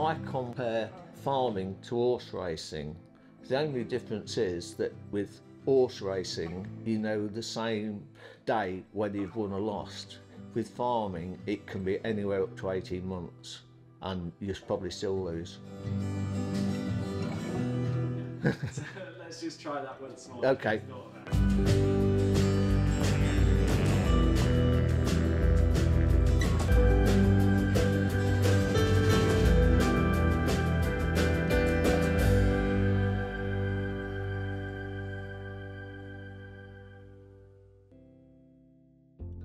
I compare farming to horse racing. The only difference is that with horse racing, you know the same day whether you've won or lost. With farming, it can be anywhere up to 18 months and you'll probably still lose. Let's just try that once more. Okay.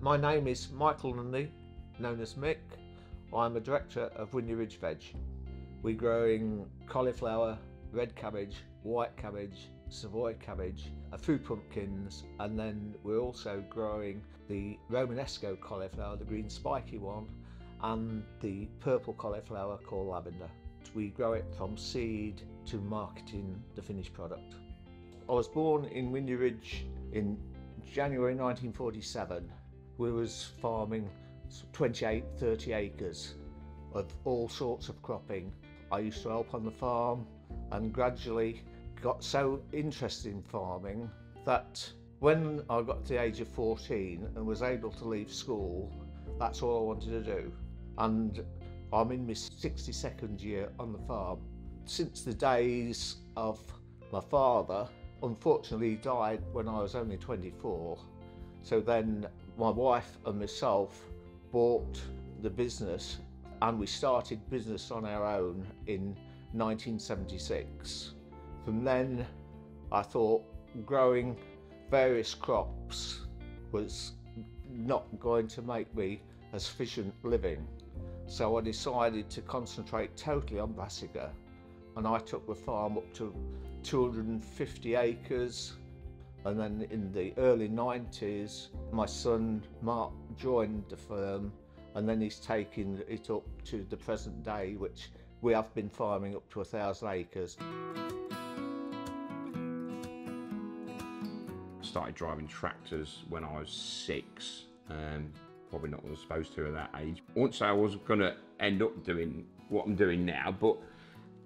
My name is Michael Lundy, known as Mick. I'm a director of Windy Ridge Veg. We're growing cauliflower, red cabbage, white cabbage, Savoy cabbage, a few pumpkins, and then we're also growing the Romanesco cauliflower, the green spiky one, and the purple cauliflower called lavender. We grow it from seed to marketing the finished product. I was born in Windy Ridge in January 1947. We was farming 28, 30 acres of all sorts of cropping. I used to help on the farm and gradually got so interested in farming that when I got to the age of 14 and was able to leave school, that's all I wanted to do. And I'm in my 62nd year on the farm. Since the days of my father, unfortunately he died when I was only 24. So then my wife and myself bought the business and we started business on our own in 1976. From then I thought growing various crops was not going to make me a sufficient living. So I decided to concentrate totally on brassica, and I took the farm up to 250 acres. And then in the early 90s, my son Mark joined the firm, and then he's taken it up to the present day, which we have been farming up to 1,000 acres. Started driving tractors when I was 6, probably not what I was supposed to at that age. I wouldn't say I was going to end up doing what I'm doing now, but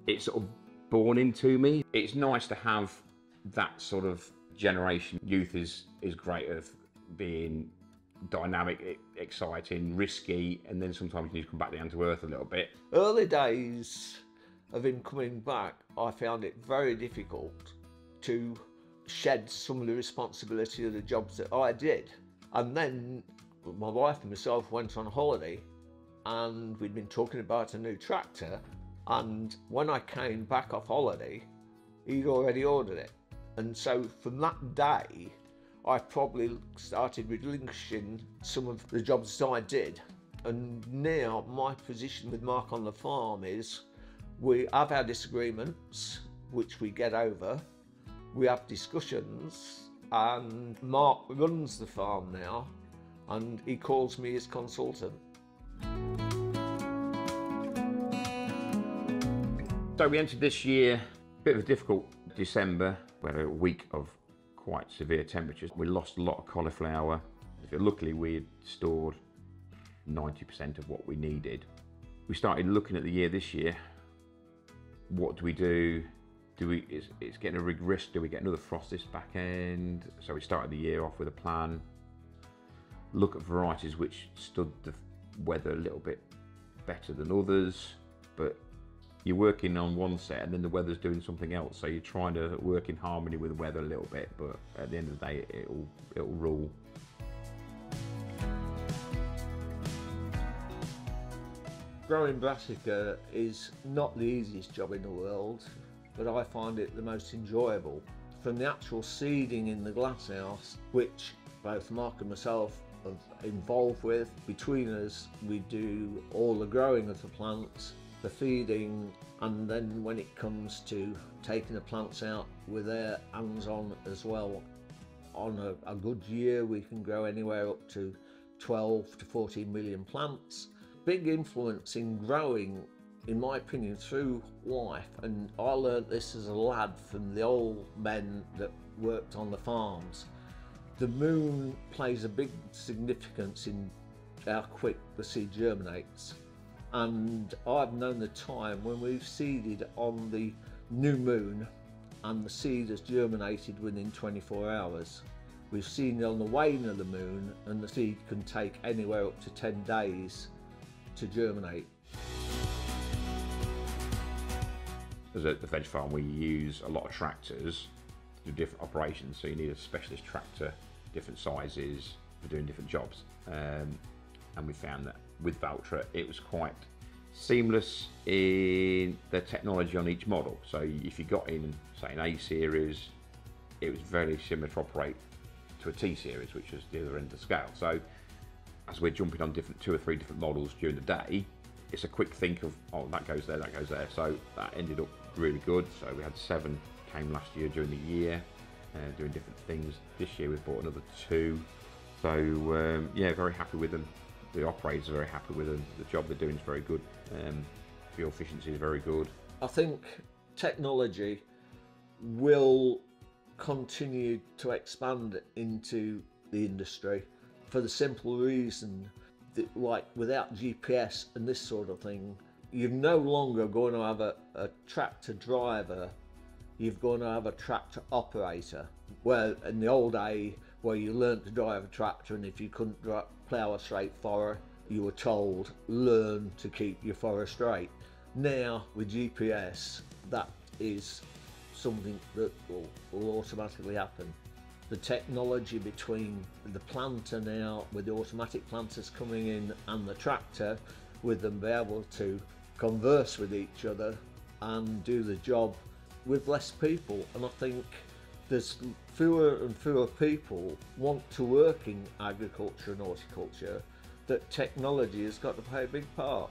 it's sort of born into me. It's nice to have that sort of generation. Youth is great at being dynamic, exciting, risky, and then sometimes you need to come back down to earth a little bit. Early days of him coming back, I found it very difficult to shed some of the responsibility of the jobs that I did. And then my wife and myself went on holiday and we'd been talking about a new tractor, and when I came back off holiday, he'd already ordered it. And so from that day, I probably started relinquishing some of the jobs that I did. And now my position with Mark on the farm is we have our disagreements, which we get over. We have discussions, and Mark runs the farm now, and he calls me his consultant. So we entered this year, a bit of a difficult December. We had a week of quite severe temperatures. We lost a lot of cauliflower. Luckily we had stored 90% of what we needed. We started looking at the year this year. What do we do? It's getting a big risk. Do we get another frost this back end? So we started the year off with a plan. Look at varieties which stood the weather a little bit better than others, but you're working on one set and then the weather's doing something else, so you're trying to work in harmony with the weather a little bit, but at the end of the day it'll rule. Growing brassica is not the easiest job in the world, but I find it the most enjoyable. From the actual seeding in the glasshouse, which both Mark and myself are involved with, between us we do all the growing of the plants, the feeding, and then when it comes to taking the plants out, we're there hands-on as well. On a good year we can grow anywhere up to 12 to 14 million plants. Big influence in growing, in my opinion, through wife, and I learnt this as a lad from the old men that worked on the farms. The moon plays a big significance in how quick the seed germinates. And I've known the time when we've seeded on the new moon and the seed has germinated within 24 hours. We've seen it on the wane of the moon and the seed can take anywhere up to 10 days to germinate. As at the veg farm, we use a lot of tractors to do different operations, so you need a specialist tractor, different sizes for doing different jobs. And we found that with Valtra, it was quite seamless in the technology on each model. So if you got in, say, an A series, it was very similar to operate to a T series, which is the other end of the scale. So as we're jumping on 2 or 3 different models during the day, it's a quick think of, oh, that goes there, that goes there. So that ended up really good. So we had 7 came last year during the year, doing different things. This year we've bought another 2. So yeah, very happy with them. The operators are very happy with them. The job they're doing is very good. Fuel efficiency is very good. I think technology will continue to expand into the industry for the simple reason that, like, without GPS and this sort of thing, you're no longer going to have a tractor driver, you're going to have a tractor operator. Where in the old day, where you learnt to drive a tractor, and if you couldn't plough a straight furrow, you were told, learn to keep your furrow straight. Now with GPS, that is something that will automatically happen. The technology between the planter now, with the automatic planters coming in, and the tractor, with them be able to converse with each other and do the job with less people. And I think there's fewer and fewer people want to work in agriculture and horticulture, that technology has got to play a big part.